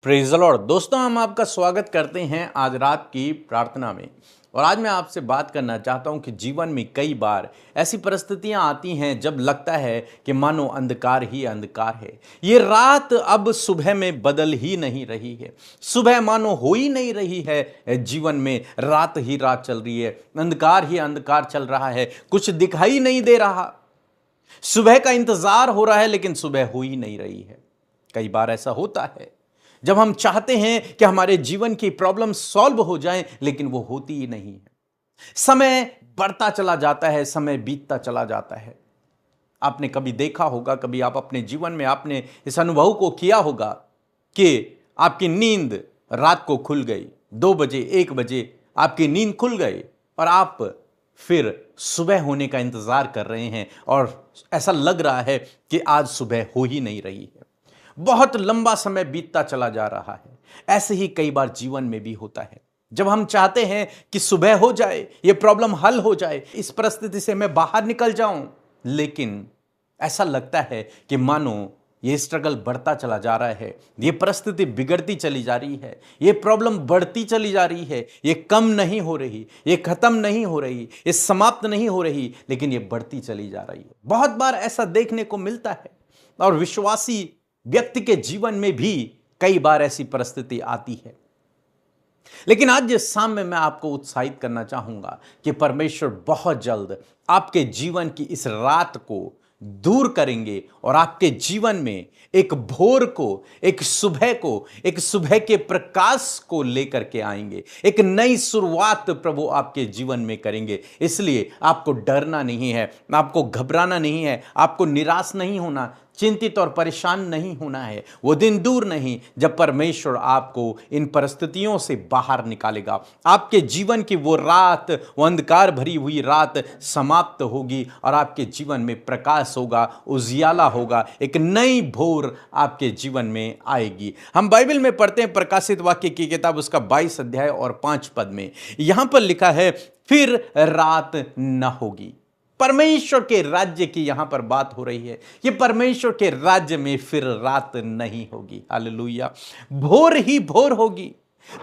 Praise the Lord. दोस्तों, हम आपका स्वागत करते हैं आज रात की प्रार्थना में। और आज मैं आपसे बात करना चाहता हूं कि जीवन में कई बार ऐसी परिस्थितियां आती हैं जब लगता है कि मानो अंधकार ही अंधकार है। ये रात अब सुबह में बदल ही नहीं रही है, सुबह मानो हो ही नहीं रही है। जीवन में रात ही रात चल रही है, अंधकार ही अंधकार चल रहा है, कुछ दिखाई नहीं दे रहा। सुबह का इंतजार हो रहा है लेकिन सुबह हो ही नहीं रही है। कई बार ऐसा होता है जब हम चाहते हैं कि हमारे जीवन की प्रॉब्लम सॉल्व हो जाएं, लेकिन वो होती ही नहीं है। समय बढ़ता चला जाता है, समय बीतता चला जाता है। आपने कभी देखा होगा, कभी आप अपने जीवन में आपने इस अनुभव को किया होगा कि आपकी नींद रात को खुल गई, 2 बजे 1 बजे आपकी नींद खुल गई और आप फिर सुबह होने का इंतजार कर रहे हैं और ऐसा लग रहा है कि आज सुबह हो ही नहीं रही है। बहुत लंबा समय बीतता चला जा रहा है। ऐसे ही कई बार जीवन में भी होता है जब हम चाहते हैं कि सुबह हो जाए, ये प्रॉब्लम हल हो जाए, इस परिस्थिति से मैं बाहर निकल जाऊं, लेकिन ऐसा लगता है कि मानो ये स्ट्रगल बढ़ता चला जा रहा है, ये परिस्थिति बिगड़ती चली जा रही है, ये प्रॉब्लम बढ़ती चली जा रही है, ये कम नहीं हो रही, ये खत्म नहीं हो रही, ये समाप्त नहीं हो रही, लेकिन ये बढ़ती चली जा रही है। बहुत बार ऐसा देखने को मिलता है और विश्वासी व्यक्ति के जीवन में भी कई बार ऐसी परिस्थिति आती है। लेकिन आज इस शाम में मैं आपको उत्साहित करना चाहूंगा कि परमेश्वर बहुत जल्द आपके जीवन की इस रात को दूर करेंगे और आपके जीवन में एक भोर को, एक सुबह के प्रकाश को लेकर के आएंगे। एक नई शुरुआत प्रभु आपके जीवन में करेंगे। इसलिए आपको डरना नहीं है, आपको घबराना नहीं है, आपको निराश नहीं होना, चिंतित और परेशान नहीं होना है। वो दिन दूर नहीं जब परमेश्वर आपको इन परिस्थितियों से बाहर निकालेगा। आपके जीवन की वो रात, वो अंधकार भरी हुई रात समाप्त होगी और आपके जीवन में प्रकाश होगा, उजियाला होगा, एक नई भोर आपके जीवन में आएगी। हम बाइबल में पढ़ते हैं प्रकाशित वाक्य की किताब उसका 22 अध्याय और 5 पद में यहां पर लिखा है, फिर रात न होगी। परमेश्वर के राज्य की यहां पर बात हो रही है। ये परमेश्वर के राज्य में फिर रात नहीं होगी। हालेलुया। भोर ही भोर होगी,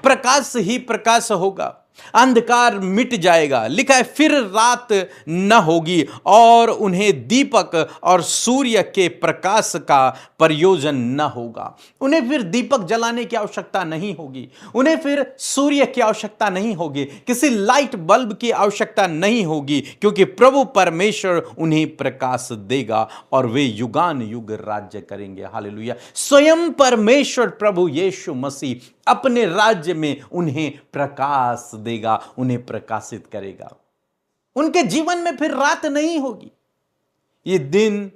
प्रकाश ही प्रकाश होगा, अंधकार मिट जाएगा। लिखा है फिर रात न होगी और उन्हें दीपक और सूर्य के प्रकाश का प्रयोजन न होगा। उन्हें फिर दीपक जलाने की आवश्यकता नहीं होगी, उन्हें फिर सूर्य की आवश्यकता नहीं होगी, किसी लाइट बल्ब की आवश्यकता नहीं होगी, क्योंकि प्रभु परमेश्वर उन्हें प्रकाश देगा और वे युगान युग राज्य करेंगे। हालेलुया। स्वयं परमेश्वर प्रभु यीशु मसीह अपने राज्य में उन्हें प्रकाश देगा, उन्हें प्रकाशित करेगा। उनके जीवन में फिर रात नहीं होगी। ये दिन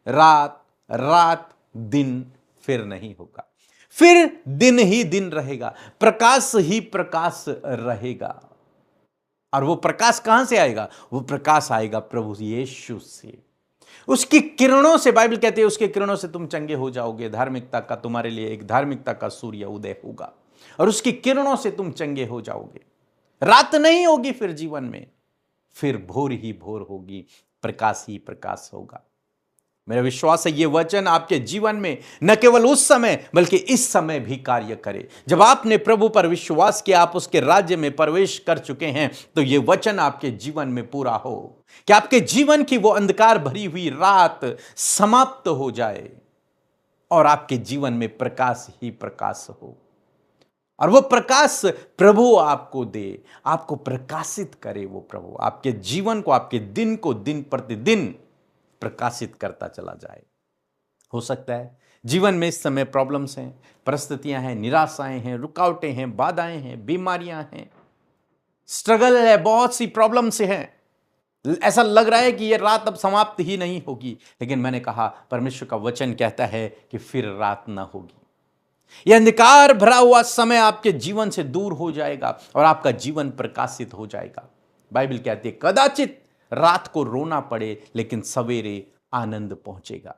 रात, रात दिन फिर नहीं होगा, फिर दिन ही दिन रहेगा, प्रकाश ही प्रकाश रहेगा। और वो प्रकाश कहां से आएगा? वो प्रकाश आएगा प्रभु यीशु से। उसकी किरणों से, बाइबल कहती है उसके किरणों से तुम चंगे हो जाओगे। धार्मिकता का तुम्हारे लिए एक धार्मिकता का सूर्य उदय होगा और उसकी किरणों से तुम चंगे हो जाओगे। रात नहीं होगी फिर जीवन में, फिर भोर ही भोर होगी, प्रकाश ही प्रकाश होगा। मेरा विश्वास है ये वचन आपके जीवन में न केवल उस समय बल्कि इस समय भी कार्य करे। जब आपने प्रभु पर विश्वास किया, आप उसके राज्य में प्रवेश कर चुके हैं, तो ये वचन आपके जीवन में पूरा हो कि आपके जीवन की वो अंधकार भरी हुई रात समाप्त हो जाए और आपके जीवन में प्रकाश ही प्रकाश हो। और वो प्रकाश प्रभु आपको दे, आपको प्रकाशित करे। वो प्रभु आपके जीवन को, आपके दिन को दिन प्रतिदिन प्रकाशित करता चला जाए। हो सकता है जीवन में इस समय प्रॉब्लम्स हैं, परिस्थितियां हैं, निराशाएं हैं, रुकावटें हैं, बाधाएं हैं, बीमारियां हैं, स्ट्रगल है, बहुत सी प्रॉब्लम्स हैं। ऐसा लग रहा है कि ये रात अब समाप्त ही नहीं होगी, लेकिन मैंने कहा परमेश्वर का वचन कहता है कि फिर रात ना होगी। यह अंधकार भरा हुआ समय आपके जीवन से दूर हो जाएगा और आपका जीवन प्रकाशित हो जाएगा। बाइबल कहती है कदाचित रात को रोना पड़े लेकिन सवेरे आनंद पहुंचेगा।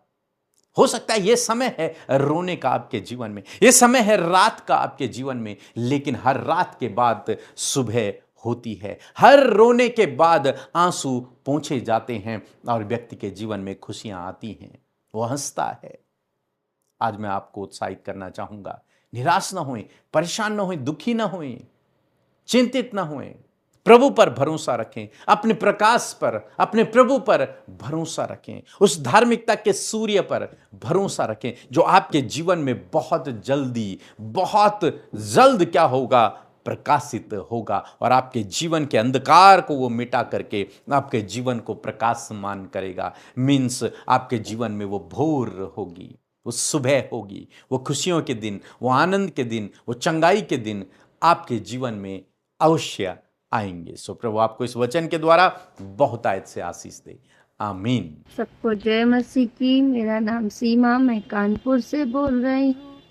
हो सकता है यह समय है रोने का आपके जीवन में, यह समय है रात का आपके जीवन में, लेकिन हर रात के बाद सुबह होती है। हर रोने के बाद आंसू पोंछे जाते हैं और व्यक्ति के जीवन में खुशियां आती हैं, वो हंसता है। आज मैं आपको उत्साहित करना चाहूंगा निराश ना होएं, परेशान ना होएं, दुखी ना होएं, चिंतित ना होएं। प्रभु पर भरोसा रखें, अपने प्रकाश पर, अपने प्रभु पर भरोसा रखें, उस धार्मिकता के सूर्य पर भरोसा रखें जो आपके जीवन में बहुत जल्द क्या होगा, प्रकाशित होगा, और आपके जीवन के अंधकार को वो मिटा करके आपके जीवन को प्रकाशमान करेगा। मीन्स आपके जीवन में वो भोर होगी, वो सुबह होगी, वो खुशियों के दिन, वो आनंद के दिन, वो चंगाई के दिन आपके जीवन में अवश्य आएंगे। सो प्रभु आपको इस वचन के द्वारा बहुत आयत से आशीष दे। आमीन। सबको जय मसीह की। मेरा नाम सीमा, मैं कानपुर से बोल रही हूँ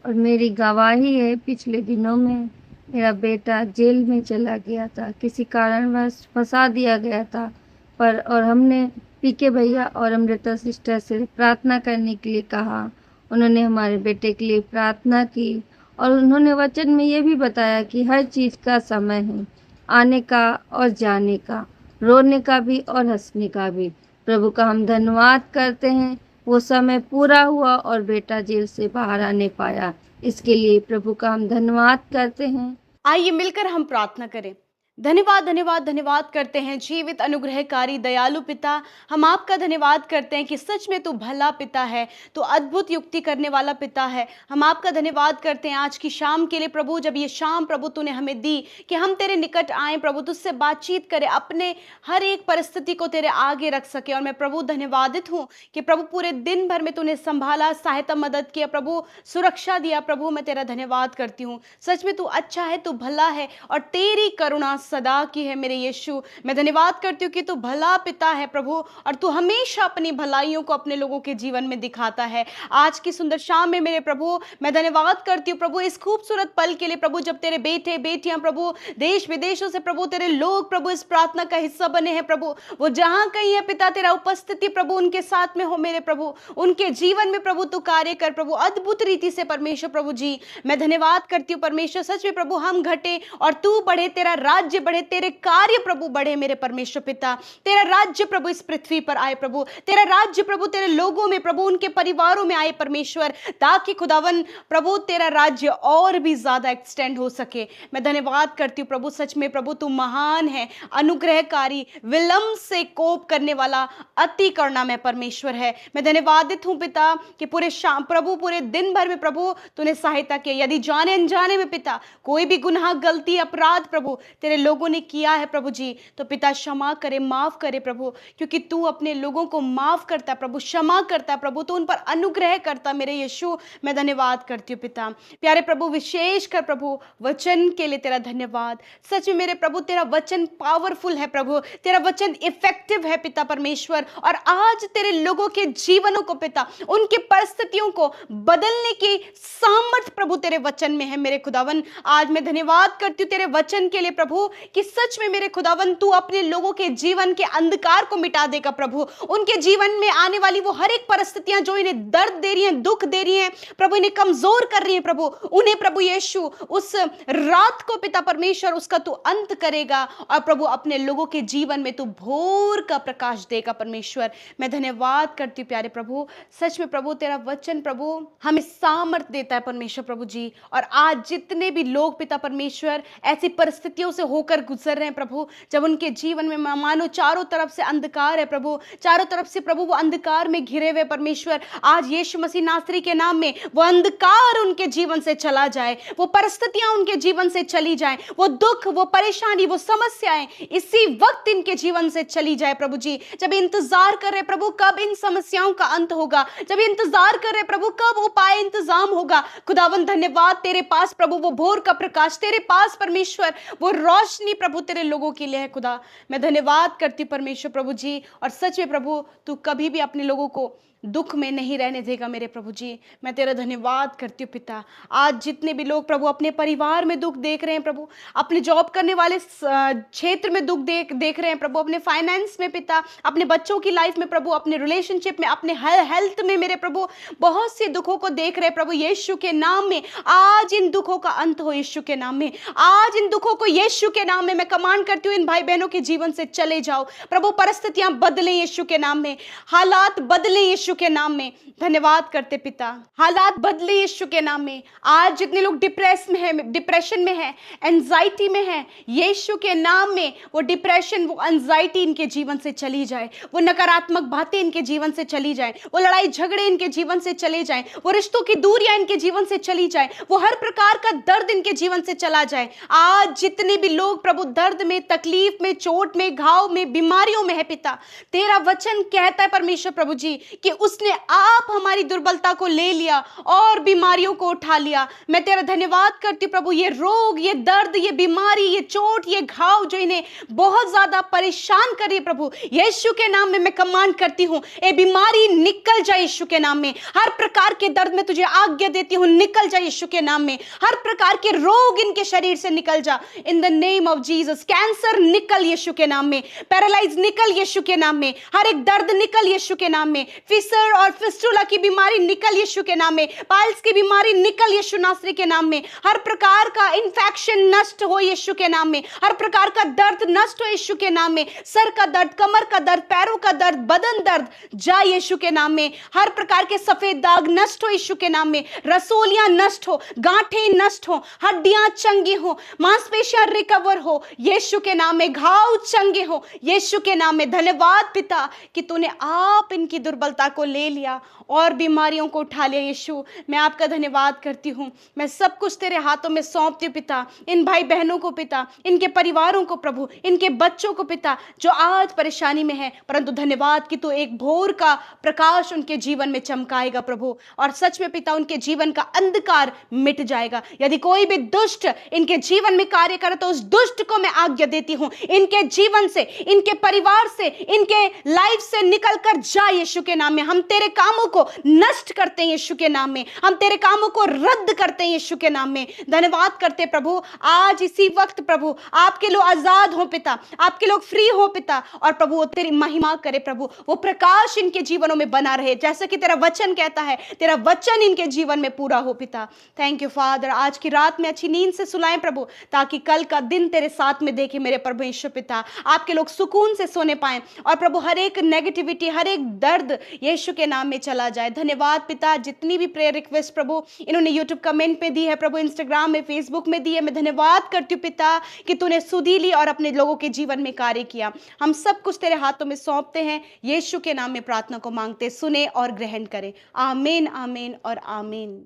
और मेरी गवाही है, पिछले दिनों में मेरा बेटा जेल में चला गया था, किसी कारणवश फंसा दिया गया था, और हमने पीके भैया और अमृता सिस्टर से प्रार्थना करने के लिए कहा। उन्होंने हमारे बेटे के लिए प्रार्थना की और उन्होंने वचन में ये भी बताया कि हर चीज़ का समय है, आने का और जाने का, रोने का भी और हंसने का भी। प्रभु का हम धन्यवाद करते हैं, वो समय पूरा हुआ और बेटा जेल से बाहर आने पाया। इसके लिए प्रभु का हम धन्यवाद करते हैं। आइए मिलकर हम प्रार्थना करें। धन्यवाद धन्यवाद धन्यवाद करते हैं जीवित अनुग्रहकारी दयालु पिता, हम आपका धन्यवाद करते हैं कि सच में तू भला पिता है, तू अद्भुत युक्ति करने वाला पिता है। हम आपका धन्यवाद करते हैं आज की शाम के लिए प्रभु, जब ये शाम प्रभु तूने हमें दी कि हम तेरे निकट आए प्रभु, तुझसे बातचीत करें, अपने हर एक परिस्थिति को तेरे आगे रख सके। और मैं प्रभु धन्यवादित हूँ कि प्रभु पूरे दिन भर में तूने संभाला, सहायता, मदद किया प्रभु, सुरक्षा दिया प्रभु। मैं तेरा धन्यवाद करती हूँ, सच में तू अच्छा है, तू भला है और तेरी करुणा सदा की है मेरे यीशु। मैं धन्यवाद करती हूँ कि तू भला पिता है प्रभु, और तू हमेशा अपनी भलाइयों को अपने लोगों के जीवन में दिखाता है। आज की सुंदर शाम में मेरे प्रभु मैं धन्यवाद करती हूँ प्रभु इस खूबसूरत पल के लिए प्रभु, जब तेरे बेटे बेटियां प्रभु देश विदेशों से प्रभु तेरे लोग प्रभु इस प्रार्थना का हिस्सा बने हैं प्रभु। वो जहां कहीं है पिता, तेरा उपस्थिति प्रभु उनके साथ में हो मेरे प्रभु, उनके जीवन में प्रभु तू कार्य कर प्रभु अद्भुत रीति से परमेश्वर प्रभु जी। मैं धन्यवाद करती हूँ परमेश्वर, सच में प्रभु हम घटे और तू बढ़े, तेरा राज्य बढ़े, तेरे कार्य प्रभु बढ़े मेरे परमेश्वर पिता। तेरा राज्य प्रभु इस पृथ्वी पर आए प्रभु, तेरा राज्य प्रभु तेरे लोगों में प्रभु, उनके परिवारों में आए परमेश्वर, ताकि खुदावन प्रभु तेरा राज्य और भी ज्यादा एक्सटेंड हो सके। मैं धन्यवाद करती हूँ प्रभु, सच में प्रभु तू महान है, अनुग्रहकारी, विलंब से कोप करने वाला, अति करुणामय परमेश्वर है। मैं धन्यवादित हूँ पिता कि पूरे शाम प्रभु पूरे दिन भर में प्रभु तूने सहायता की। यदि जाने अनजाने में पिता कोई भी गुनाह, गलती, अपराध प्रभु तेरे लोगों ने किया है प्रभु जी, तो पिता क्षमा करे, माफ करे प्रभु, क्योंकि तू अपने लोगों को माफ करता प्रभु, क्षमा करता प्रभु, तू उन पर अनुग्रह करता मेरे यीशु। मैं धन्यवाद करती हूँ पिता। प्यारे प्रभु विशेष कर प्रभु वचन के लिए तेरा धन्यवाद। सच में मेरे प्रभु तेरा वचन पावरफुल है प्रभु, तेरा वचन इफेक्टिव है पिता परमेश्वर, और आज तेरे लोगों के जीवनों को पिता, उनके परिस्थितियों को बदलने की सामर्थ प्रभु तेरे वचन में है मेरे खुदावन। आज मैं धन्यवाद करती हूँ तेरे वचन के लिए प्रभु कि सच में मेरे खुदावन तू अपने लोगों के जीवन के अंधकार को मिटा देगा प्रभु। उनके जीवन में आने वाली वो हर एक परिस्थितियां जो इन्हें दर्द दे रही हैं, दुख दे रही हैं प्रभु, इन्हें कमजोर कर रही हैं प्रभु, उन्हें प्रभु यीशु उस रात को पिता परमेश्वर उसका तू अंत करेगा, और प्रभु अपने लोगों के जीवन में तू भोर का प्रकाश देगा परमेश्वर। मैं धन्यवाद करती हूँ प्यारे प्रभु, सच में प्रभु तेरा वचन प्रभु हमें सामर्थ देता है परमेश्वर प्रभु जी। और आज जितने भी लोग पिता परमेश्वर ऐसी परिस्थितियों से होकर गुजर रहे हैं प्रभु, जब उनके जीवन में मानो चारों तरफ से अंधकार है प्रभु, चारों तरफ से प्रभु वो अंधकार में घिरे हुए परमेश्वर, आज यीशु मसीह नासरी के नाम में वो अंधकार उनके जीवन से चला जाए, वो परिस्थितियां उनके जीवन से चली जाए, वो दुख, वो परेशानी, वो समस्याएं इसी वक्त इनके जीवन से चली जाए प्रभु जी। जब इंतजार कर रहे प्रभु कब इन समस्याओं का अंत होगा, जब इंतजार कर रहे प्रभु कब उपाय इंतजाम होगा, खुदावन धन्यवाद तेरे पास प्रभु वो भोर का प्रकाश, तेरे पास परमेश्वर वो रोशनी प्रभु तेरे लोगों के लिए है खुदा। मैं धन्यवाद करती परमेश्वर प्रभु जी, और सच में प्रभु तू कभी भी अपने लोगों को दुख में नहीं रहने देगा मेरे प्रभु जी। मैं तेरा धन्यवाद करती हूँ पिता। आज जितने भी लोग प्रभु अपने परिवार में दुख देख रहे हैं प्रभु, अपने जॉब करने वाले क्षेत्र में दुख देख रहे हैं प्रभु, अपने फाइनेंस में पिता, अपने बच्चों की लाइफ में प्रभु, अपने रिलेशनशिप में, अपने हेल्थ में मेरे प्रभु बहुत से दुखों को देख रहे हैं प्रभु, यीशु के नाम में आज इन दुखों का अंत हो, यीशु के नाम में आज इन दुखों को यीशु के नाम में मैं कमांड करती हूँ, इन भाई बहनों के जीवन से चले जाओ प्रभु, परिस्थितियां बदलें यीशु के नाम में, हालात बदलें यीशु यीशु के नाम में धन्यवाद करते पिता। हालात बदले यीशु के नाम में। आज जितने लोग डिप्रेशन में है, एंजाइटी में है, यीशु के नाम में वो डिप्रेशन, वो एंजाइटी इनके जीवन से चली जाए, वो नकारात्मक बातें इनके जीवन से चली जाए, वो लड़ाई झगड़े इनके जीवन से चले जाए, वो रिश्तों की दूरियां इनके जीवन से चली जाए, वो हर प्रकार का दर्द इनके जीवन से चला जाए। आज जितने भी लोग प्रभु दर्द में, तकलीफ में, चोट में, घाव में, बीमारियों में है पिता, तेरा वचन कहता है परमेश्वर प्रभु जी कि उसने आप हमारी दुर्बलता को ले लिया और बीमारियों को उठा लिया। मैं तेरा धन्यवाद करती हूं प्रभु, ये रोग, ये दर्द, ये बीमारी, ये चोट, ये घाव जो इन्हें बहुत ज्यादा परेशान कर रही है प्रभु, यीशु के नाम में मैं कमांड करती हूं, ये बीमारी निकल जाए यीशु के नाम में। हर प्रकार के दर्द में तुझे आज्ञा देती हूं, निकल जाए यीशु के नाम में। हर प्रकार के रोग इनके शरीर से निकल जा in the name of Jesus. Cancer निकल यीशु के नाम में, पैरालाइज निकल यीशु के नाम में, हर एक दर्द निकल यीशु के नाम में, फिसर और फिस्टुला की बीमारी निकल यीशु के नाम में, पाइल्स की बीमारी निकल यीशु नासरी के नाम में, हर प्रकार का इंफेक्शन नष्ट हो यीशु के नाम में, हर प्रकार का दर्द नष्ट हो यीशु के नाम में, सर का दर्द, कमर का दर्द, पैरों का दर्द, बदन दर्द जा यीशु के नाम में, हर प्रकार के सफेद दाग नष्ट हो यीशु के नाम में, रसोलियां नष्ट हो, गांठें नष्ट हो, हड्डियां चंगी हो, मांसपेशियां रिकवर हो यीशु के नाम में, घाव चंगे हो यीशु के नाम में। धन्यवाद पिता कि तूने आप इनकी दुर्बलता को ले लिया और बीमारियों को उठा लिया। यीशु मैं आपका धन्यवाद करती हूँ, मैं सब कुछ तेरे हाथों में सौंपती हूँ पिता, इन भाई बहनों को पिता, इनके परिवारों को प्रभु, इनके बच्चों को पिता जो आज परेशानी में है, परंतु धन्यवाद कि तू एक भोर का प्रकाश उनके जीवन में चमकाएगा प्रभु, और सच में पिता उनके जीवन का अंधकार मिट जाएगा। यदि कोई भी दुष्ट इनके जीवन में कार्य करे तो उस दुष्ट को मैं आज्ञा देती हूँ, इनके जीवन से, इनके परिवार से, इनके लाइफ से निकल कर जा यीशु के नाम में। हम तेरे कामों को नष्ट करते हैं यीशु के नाम में, हम तेरे कामों को रद्द करते हैं यीशु के नाम में। धन्यवाद करते प्रभु, आज इसी वक्त प्रभु आपके लोग आजाद हो पिता, आपके लोग फ्री हो पिता, और प्रभु वो तेरी महिमा करे प्रभु, वो प्रकाश इनके जीवनों में बना रहे जैसा कि तेरा वचन कहता है, तेरा वचन इनके जीवन में पूरा हो पिता। थैंक यू फादर, आज की रात में अच्छी नींद से सुलाएं प्रभु, ताकि कल का दिन तेरे साथ में देखे मेरे प्रभु यीशु पिता, आपके लोग सुकून से सोने पाए, और प्रभु हर एक नेगेटिविटी, हर एक दर्द यीशु के नाम में चला जाए। धन्यवाद पिता, जितनी भी प्रेयर रिक्वेस्ट प्रभु इन्होंने यूट्यूब कमेंट में दी है प्रभु, इंस्टाग्राम में, फेसबुक में दी है, मैं धन्यवाद करती हूँ पिता कि तूने सुधी ली और अपने लोगों के जीवन में कार्य किया। हम सब कुछ तेरे हाथों में सौंपते हैं, यीशु के नाम में प्रार्थना को मांगते, सुने और ग्रहण करें। आमीन, आमीन और आमीन।